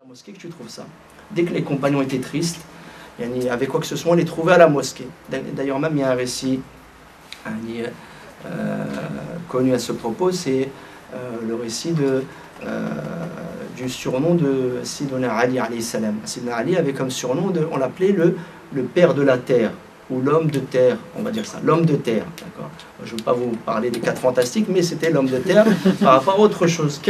La mosquée que tu trouves ça. Dès que les compagnons étaient tristes, avec quoi que ce soit, on les trouvait à la mosquée. D'ailleurs même il y a un récit connu à ce propos, c'est le récit du surnom de Sidona Ali alayhi salam. Sidona Ali avait comme surnom, on l'appelait le père de la terre, ou l'homme de terre, on va dire ça, l'homme de terre. Je ne veux pas vous parler des 4 fantastiques, mais c'était l'homme de terre par rapport à autre chose.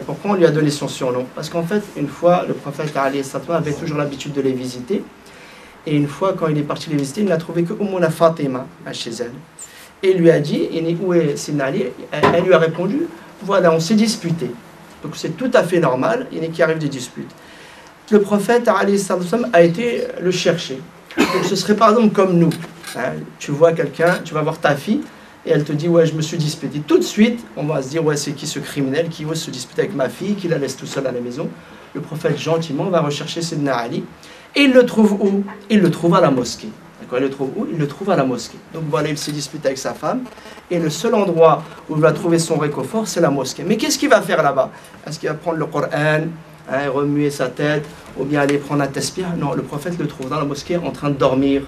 Pourquoi on lui a donné son surnom? Parce qu'en fait, une fois, le prophète alayhi salam avait toujours l'habitude de les visiter. Et une fois, quand il est parti les visiter, il n'a trouvé que Ummuna Fatima chez elle. Et il lui a dit, où est Sidna Ali? Elle lui a répondu, voilà, on s'est disputé. Donc c'est tout à fait normal, il y en a qui arrivent des disputes. Le prophète alayhi salam a été le chercher. Donc ce serait par exemple comme nous. Tu vois quelqu'un, tu vas voir ta fille, et elle te dit, ouais, je me suis disputé. Tout de suite, on va se dire, ouais, c'est qui ce criminel qui ose se disputer avec ma fille, qui la laisse tout seul à la maison? Le prophète gentiment va rechercher Sidna Ali. Et il le trouve où? Il le trouve à la mosquée. Il le trouve où? Il le trouve à la mosquée. Donc voilà, il s'est disputé avec sa femme. Et le seul endroit où il va trouver son réconfort, c'est la mosquée. Mais qu'est-ce qu'il va faire là-bas? Est-ce qu'il va prendre le Coran, remuer sa tête, ou bien aller prendre un tasbih? Non, le prophète le trouve dans la mosquée en train de dormir.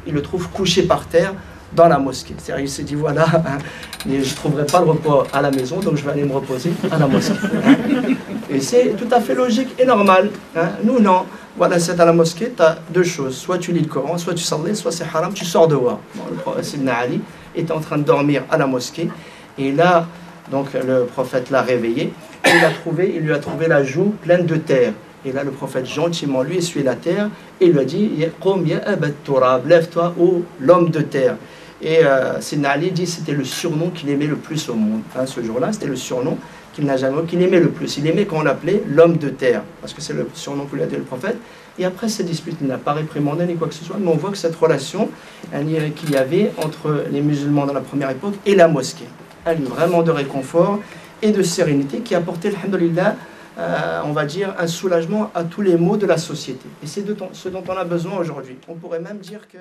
Il le trouve couché par terre dans la mosquée. C'est-à-dire, il s'est dit, voilà, je ne trouverai pas le repos à la maison, donc je vais aller me reposer à la mosquée. Et c'est tout à fait logique et normal. Nous, non. Voilà, c'est à la mosquée, tu as 2 choses. Soit tu lis le Coran, soit tu salles, soit c'est haram, tu sors dehors. Bon, le prophète Sidna Ali était en train de dormir à la mosquée. Et là, donc le prophète l'a réveillé. Il lui a trouvé la joue pleine de terre. Et là, le prophète gentiment lui essuyait la terre et lui a dit, lève-toi, ô l'homme de terre. Et Sidna Ali dit que c'était le surnom qu'il aimait le plus au monde. Ce jour-là, c'était le surnom qu'il aimait le plus. Il aimait quand on l'appelait l'homme de terre, parce que c'est le surnom que lui a donné le prophète. Et après cette dispute, il n'a pas réprimandé ni quoi que ce soit, mais on voit que cette relation qu'il y avait entre les musulmans dans la première époque et la mosquée, un lieu vraiment de réconfort et de sérénité qui apportait, alhamdoulilah, on va dire, un soulagement à tous les maux de la société. Et c'est ce dont on a besoin aujourd'hui. On pourrait même dire que...